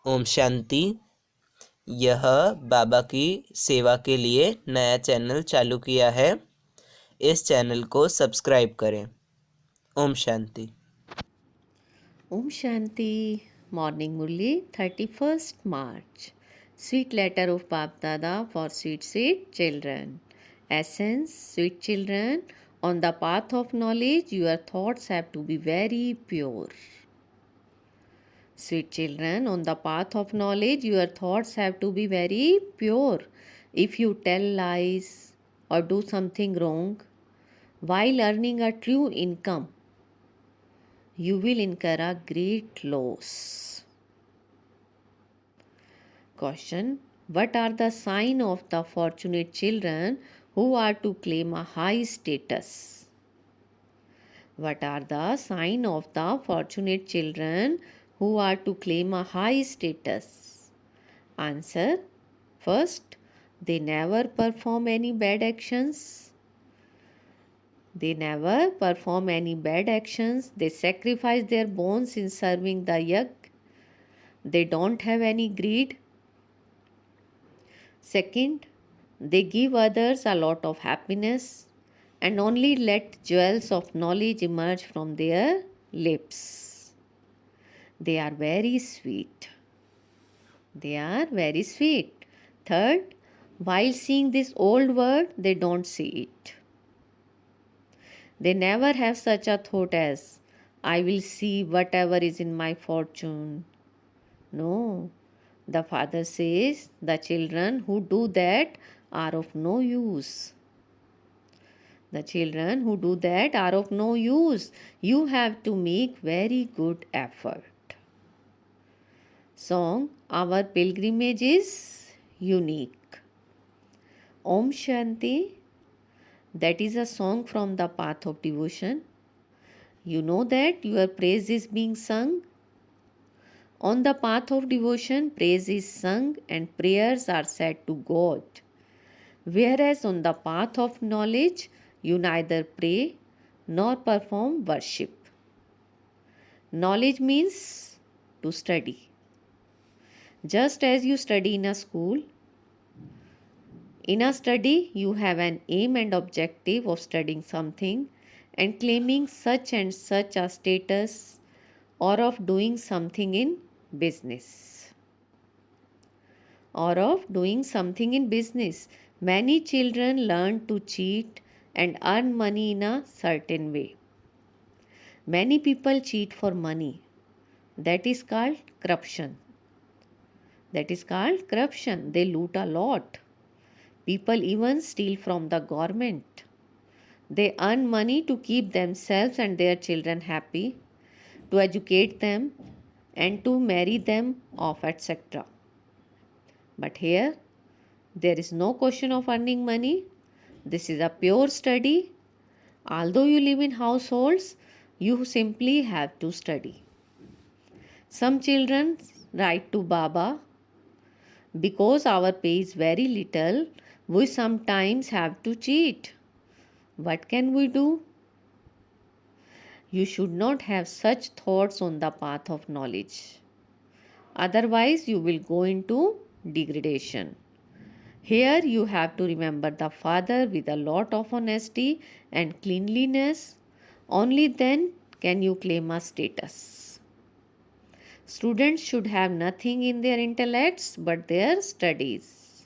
ओम शांति। यह बाबा की सेवा के लिए नया चैनल चालू किया है। इस चैनल को सब्सक्राइब करें। Om Shanti. Om Shanti. Morning Murli, 31st March. Sweet letter of Bap Dada for sweet children. Essence, sweet children, on the path of knowledge, your thoughts have to be very pure. Sweet children, on the path of knowledge, your thoughts have to be very pure. If you tell lies or do something wrong while earning a true income, you will incur a great loss. Question: what are the signs of the fortunate children who are to claim a high status? What are the signs of the fortunate children who are to claim a high status? Answer: first, they never perform any bad actions. They never perform any bad actions. They sacrifice their bones in serving the yag. They don't have any greed. Second, they give others a lot of happiness and only let jewels of knowledge emerge from their lips. They are very sweet. They are very sweet. Third, while seeing this old world, they don't see it. They never have such a thought as, I will see whatever is in my fortune. No, the father says the children who do that are of no use. The children who do that are of no use. You have to make very good effort. Song: Our pilgrimage is unique. Om Shanti. That is a song from the path of devotion. You know that your praise is being sung. On the path of devotion, praise is sung and prayers are said to God. Whereas on the path of knowledge, you neither pray nor perform worship. Knowledge means to study. Just as you study in a school, in a study you have an aim and objective of studying something and claiming such and such a status, or of doing something in business. Many children learn to cheat and earn money in a certain way. Many people cheat for money. That is called corruption. They loot a lot. People even steal from the government. They earn money to keep themselves and their children happy, to educate them, and to marry them off, etc. But here, there is no question of earning money. This is a pure study. Although you live in households, you simply have to study. Some children write to Baba, because our pay is very little, we sometimes have to cheat. What can we do? You should not have such thoughts on the path of knowledge. Otherwise, you will go into degradation. Here, you have to remember the Father with a lot of honesty and cleanliness. Only then can you claim a status. Students should have nothing in their intellects but their studies.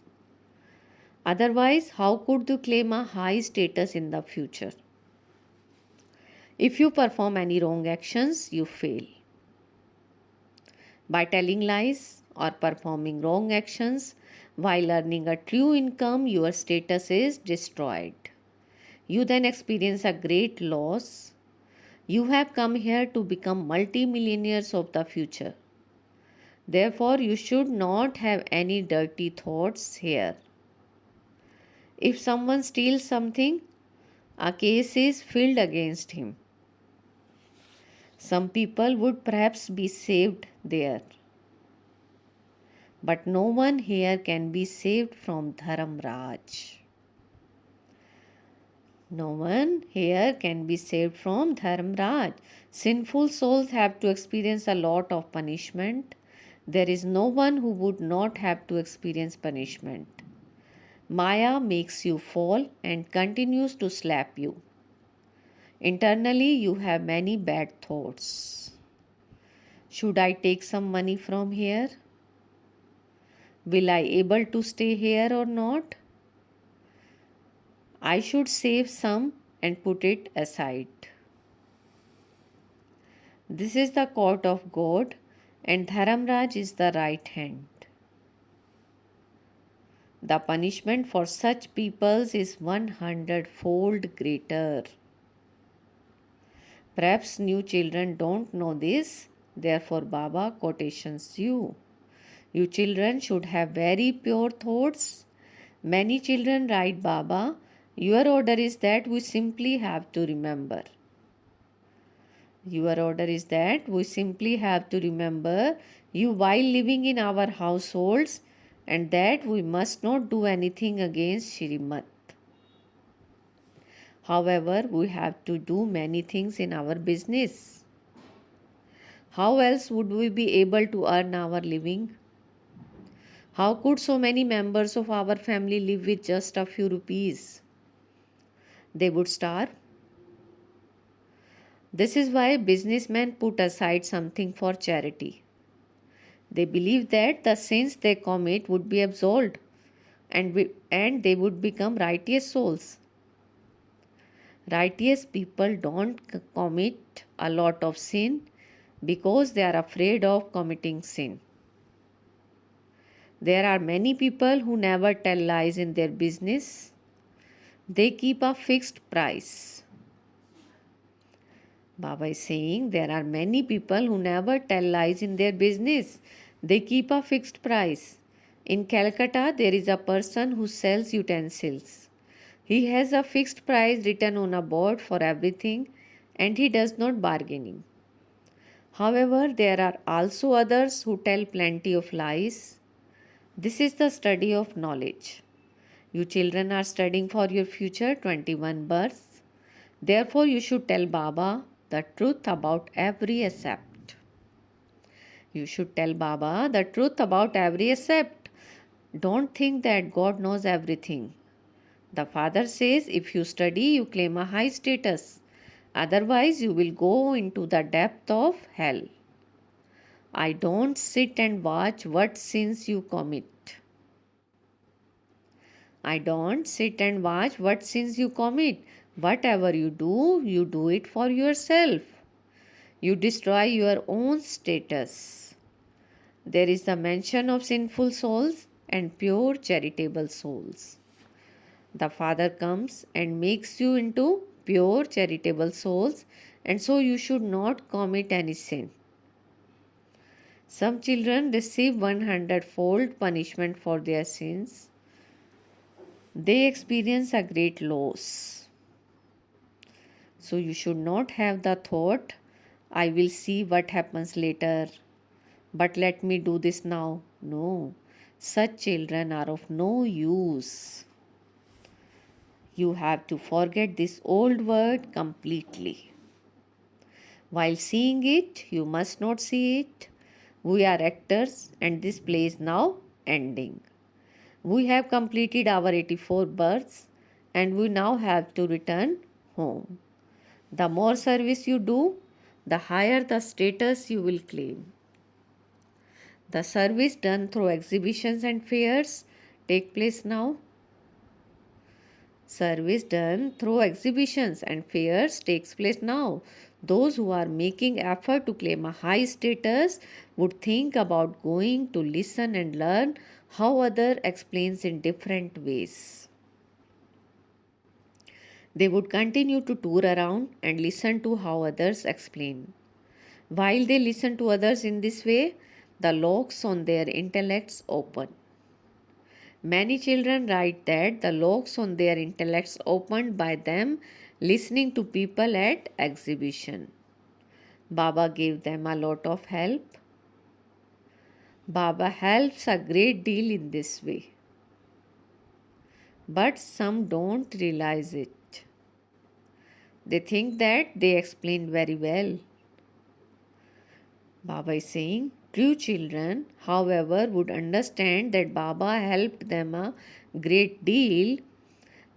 Otherwise, how could you claim a high status in the future? If you perform any wrong actions, you fail. By telling lies or performing wrong actions while earning a true income, your status is destroyed. You then experience a great loss. You have come here to become multi-millionaires of the future. Therefore, you should not have any dirty thoughts here. If someone steals something, a case is filed against him. Some people would perhaps be saved there. But no one here can be saved from Dharamraj. No one here can be saved from Dharamraj. Sinful souls have to experience a lot of punishment. There is no one who would not have to experience punishment. Maya makes you fall and continues to slap you. Internally, you have many bad thoughts. Should I take some money from here? Will I able to stay here or not? I should save some and put it aside. This is the court of God, and Dharamraj is the right hand. The punishment for such peoples is 100-fold greater. Perhaps new children don't know this, therefore Baba quotations you. You children should have very pure thoughts. Many children write, Baba, your order is that we simply have to remember. Your order is that we simply have to remember you while living in our households, and that we must not do anything against Shrimat. However, we have to do many things in our business. How else would we be able to earn our living? How could so many members of our family live with just a few rupees? They would starve. This is why businessmen put aside something for charity. They believe that the sins they commit would be absolved and they would become righteous souls. Righteous people don't commit a lot of sin because they are afraid of committing sin. There are many people who never tell lies in their business. They keep a fixed price. Baba is saying there are many people who never tell lies in their business. They keep a fixed price. In Calcutta, there is a person who sells utensils. He has a fixed price written on a board for everything and he does not bargaining. However, there are also others who tell plenty of lies. This is the study of knowledge. You children are studying for your future 21 births. Therefore, you should tell Baba the truth about every aspect. You should tell Baba the truth about every aspect. Don't think that God knows everything. The father says if you study, you claim a high status. Otherwise, you will go into the depth of hell. I don't sit and watch what sins you commit. I don't sit and watch what sins you commit. Whatever you do it for yourself. You destroy your own status. There is the mention of sinful souls and pure charitable souls. The Father comes and makes you into pure charitable souls, and so you should not commit any sin. Some children receive 100-fold punishment for their sins. They experience a great loss. So you should not have the thought, I will see what happens later, but let me do this now. No, such children are of no use. You have to forget this old word completely. While seeing it, you must not see it. We are actors and this play is now ending. We have completed our 84 births and we now have to return home. The more service you do, the higher the status you will claim. The service done through exhibitions and fairs take place now. Service done through exhibitions and fairs takes place now. Those who are making effort to claim a high status would think about going to listen and learn how other explains in different ways. They would continue to tour around and listen to how others explain. While they listen to others in this way, the locks on their intellects open. Many children write that the locks on their intellects opened by them listening to people at exhibition. Baba gave them a lot of help. Baba helps a great deal in this way. But some don't realize it. They think that they explained very well. Baba is saying, True children, however, would understand that Baba helped them a great deal.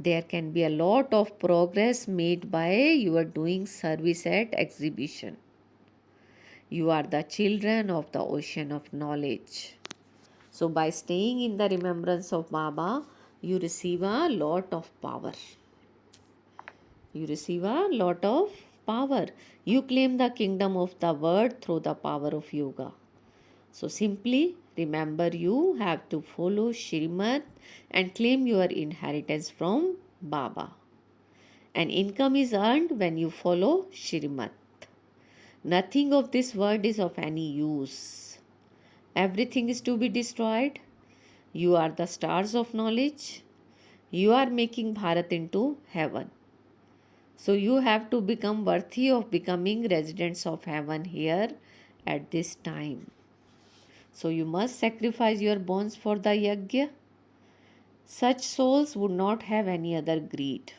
There can be a lot of progress made by your doing service at exhibition. You are the children of the ocean of knowledge. So, by staying in the remembrance of Baba, you receive a lot of power. You receive a lot of power. You claim the kingdom of the world through the power of yoga. So simply remember you have to follow Shrimad and claim your inheritance from Baba. And income is earned when you follow Shrimad. Nothing of this world is of any use. Everything is to be destroyed. You are the stars of knowledge. You are making Bharat into heaven. So you have to become worthy of becoming residents of heaven here at this time. So you must sacrifice your bones for the yajna. Such souls would not have any other greed.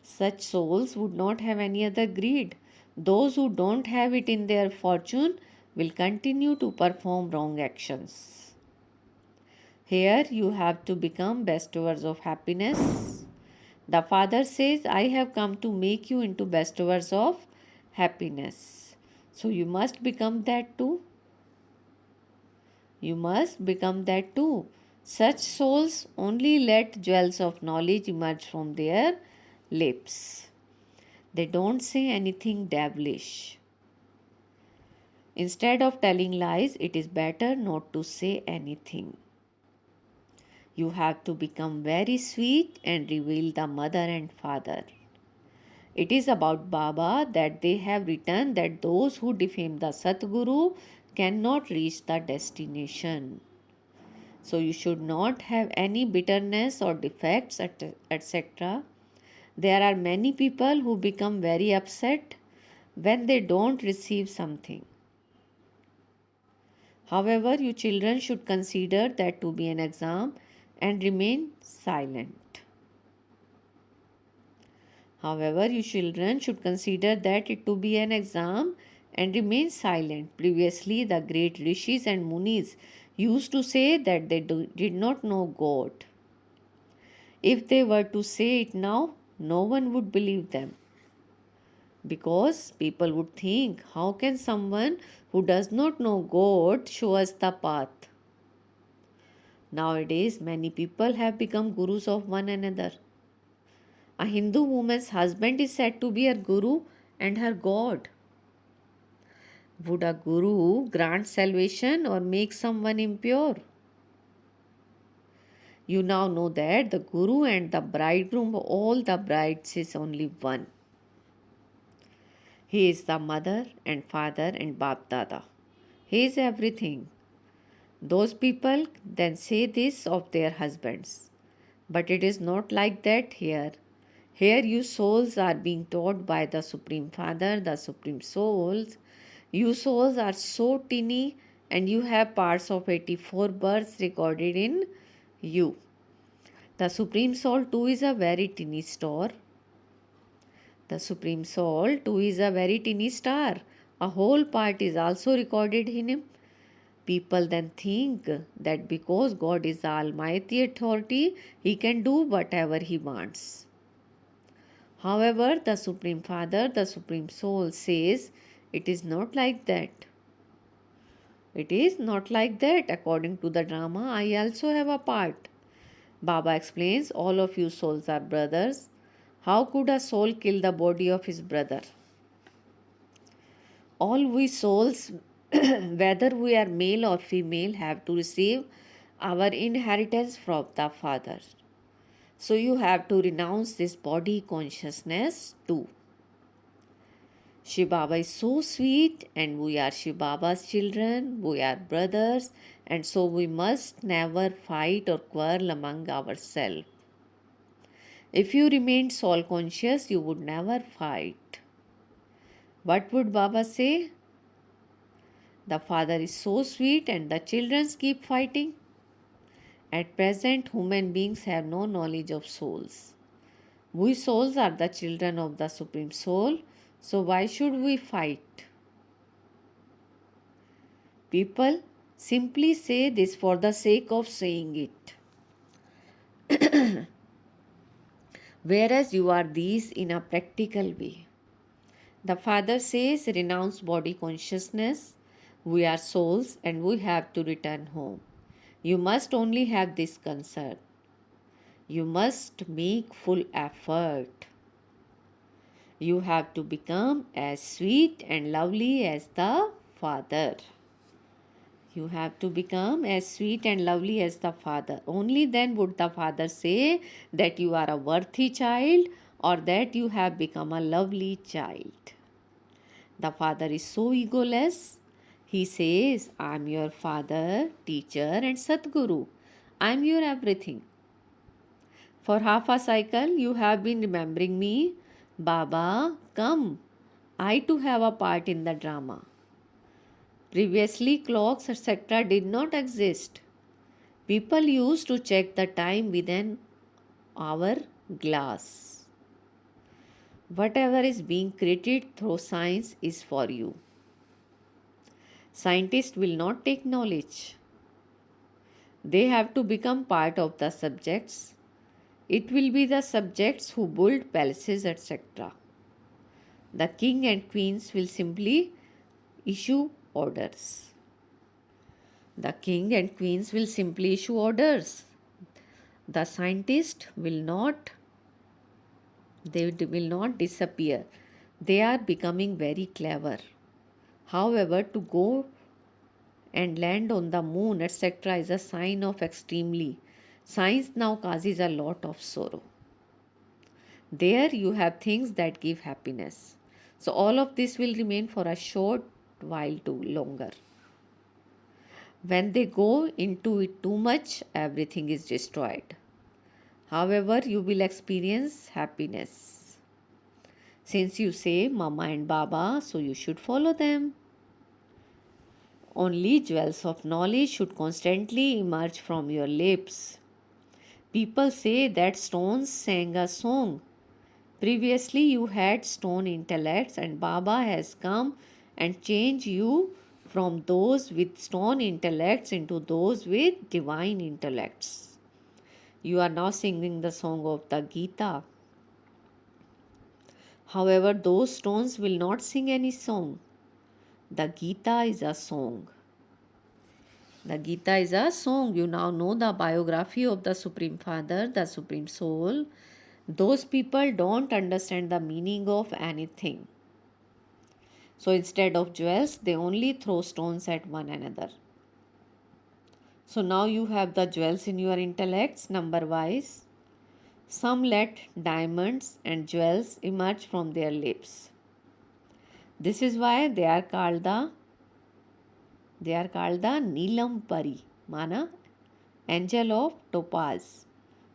Such souls would not have any other greed. Those who don't have it in their fortune will continue to perform wrong actions. Here you have to become bestowers of happiness. The Father says, I have come to make you into bestowers of happiness. So you must become that too. You must become that too. Such souls only let jewels of knowledge emerge from their lips. They don't say anything devilish. Instead of telling lies, it is better not to say anything. You have to become very sweet and reveal the mother and father. It is about Baba that they have written that those who defame the Satguru cannot reach the destination. So you should not have any bitterness or defects, etc. There are many people who become very upset when they don't receive something. However, you children should consider that to be an exam and remain silent. However, you children should consider that it to be an exam and remain silent. Previously, the great rishis and munis used to say that they did not know God. If they were to say it now, no one would believe them. Because people would think, how can someone who does not know God show us the path? Nowadays, many people have become gurus of one another. A Hindu woman's husband is said to be her guru and her God. Would a guru grant salvation or make someone impure? You now know that the guru and the bridegroom of all the brides is only one. He is the mother and father and Bap Dada. He is everything. Those people then say this of their husbands. But it is not like that here. Here you souls are being taught by the Supreme Father, the Supreme Souls. You souls are so teeny and you have parts of 84 births recorded in you. The Supreme Soul too is a very teeny star. The Supreme Soul too is a very teeny star. A whole part is also recorded in him. People then think that because God is the Almighty Authority, He can do whatever He wants. However, the Supreme Father, the Supreme Soul says, it is not like that. It is not like that. According to the drama, I also have a part. Baba explains, all of you souls are brothers. How could a soul kill the body of his brother? All we souls, whether we are male or female, have to receive our inheritance from the Father. So you have to renounce this body consciousness too. Shiv Baba is so sweet and we are Shiv Baba's children, we are brothers, and so we must never fight or quarrel among ourselves. If you remained soul conscious, you would never fight. What would Baba say? The father is so sweet and the children keep fighting. At present, human beings have no knowledge of souls. We souls are the children of the Supreme Soul, so why should we fight? People simply say this for the sake of saying it. Whereas you are these in a practical way. The Father says, renounce body consciousness. We are souls and we have to return home. You must only have this concern. You must make full effort. You have to become as sweet and lovely as the Father. You have to become as sweet and lovely as the Father. Only then would the Father say that you are a worthy child or that you have become a lovely child. The Father is so egoless. He says, I am your Father, teacher, and Sadguru. I am your everything. For half a cycle, you have been remembering me. Baba, come. I too have a part in the drama. Previously, clocks, etc., did not exist. People used to check the time with an hourglass. Whatever is being created through science is for you. Scientists will not take knowledge. They have to become part of the subjects. It will be the subjects who build palaces, etc. The king and queens will simply issue orders. The king and queens will simply issue orders. The scientists will not disappear. They are becoming very clever. However, to go and land on the moon, etc., is a sign of extremely. Science now causes a lot of sorrow. There you have things that give happiness. So all of this will remain for a short while too longer. When they go into it too much, everything is destroyed. However, you will experience happiness. Since you say Mama and Baba, so you should follow them. Only jewels of knowledge should constantly emerge from your lips. People say that stones sang a song. Previously, you had stone intellects, and Baba has come and changed you from those with stone intellects into those with divine intellects. You are now singing the song of the Gita. However, those stones will not sing any song. The Gita is a song. The Gita is a song. You now know the biography of the Supreme Father, the Supreme Soul. Those people don't understand the meaning of anything. So instead of jewels, they only throw stones at one another. So now you have the jewels in your intellects, number wise. Some let diamonds and jewels emerge from their lips. This is why they are called the Neelam Pari, mana angel of topaz,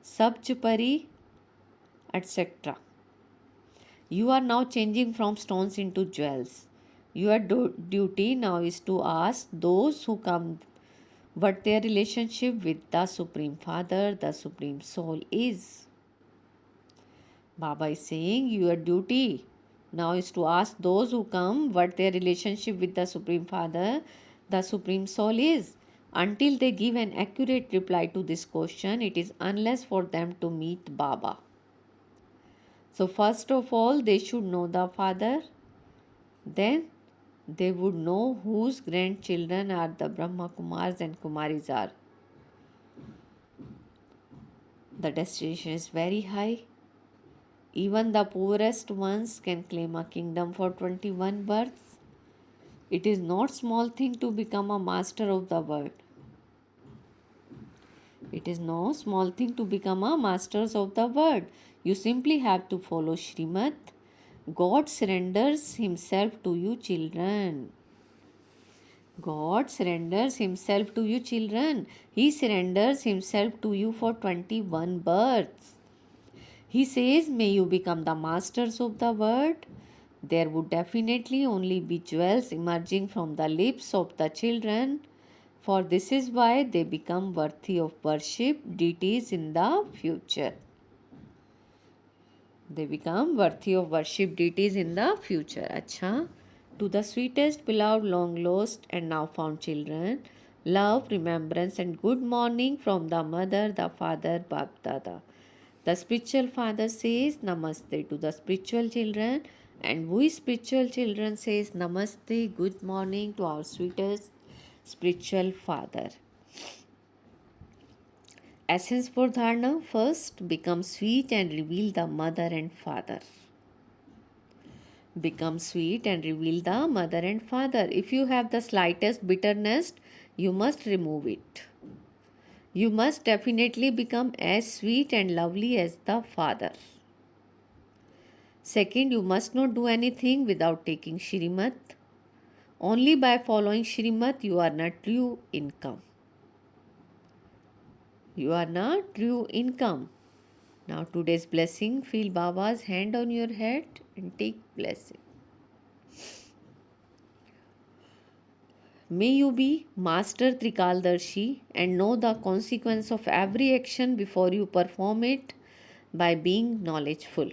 Sabj Pari, etc. You are now changing from stones into jewels. Your duty now is to ask those who come what their relationship with the Supreme Father, the Supreme Soul is. Baba is saying your duty now is to ask those who come what their relationship with the Supreme Father, the Supreme Soul is. Until they give an accurate reply to this question, it is unless for them to meet Baba. So first of all, they should know the Father. Then they would know whose grandchildren are the Brahma Kumars and Kumaris are. The destination is very high. Even the poorest ones can claim a kingdom for 21 births. It is not small thing to become a master of the world. It is no small thing to become a masters of the world. You simply have to follow Srimad. God surrenders himself to you, children. God surrenders himself to you, children. He surrenders himself to you for 21 births. He says, may you become the masters of the world. There would definitely only be jewels emerging from the lips of the children, for this is why they become worthy of worship, deities in the future. They become worthy of worship, deities in the future. Acha. To the sweetest, beloved, long lost, and now found children, love, remembrance, and good morning from the mother, the father, Bap Dada. The spiritual father says Namaste to the spiritual children, and we spiritual children says Namaste, good morning to our sweetest spiritual father. Essence for Dharna: first, become sweet and reveal the mother and father. Become sweet and reveal the mother and father. If you have the slightest bitterness, you must remove it. You must definitely become as sweet and lovely as the father. Second, you must not do anything without taking Shrimat. Only by following Shrimat you are not true income. You are not true income. Now today's blessing, feel Baba's hand on your head and take blessing. May you be Master Trikaldarshi and know the consequence of every action before you perform it by being knowledgeful.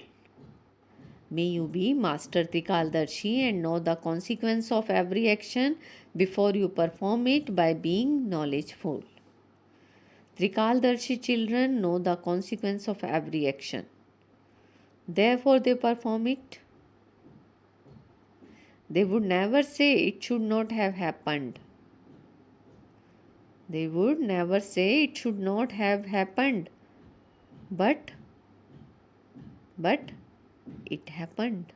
May you be Master Trikaldarshi and know the consequence of every action before you perform it by being knowledgeful. Trikaldarshi children know the consequence of every action. Therefore they perform it. They would never say it should not have happened. They would never say it should not have happened. But it happened.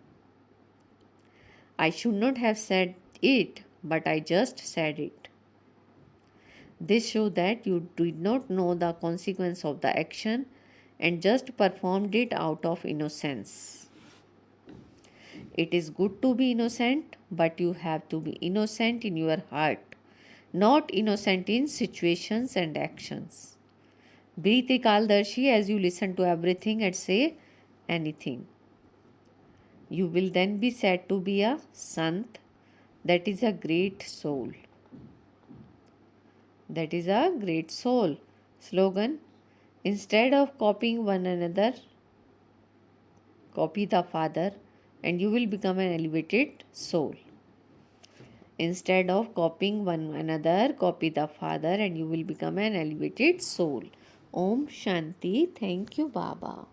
I should not have said it, but I just said it. This shows that you did not know the consequence of the action and just performed it out of innocence. It is good to be innocent, but you have to be innocent in your heart, not innocent in situations and actions. Be Trikaldarshi as you listen to everything and say anything. You will then be said to be a Sant, that is a great soul. That is a great soul. Slogan: instead of copying one another, copy the Father and you will become an elevated soul. Instead of copying one another, copy the Father and you will become an elevated soul. Om Shanti. Thank you, Baba.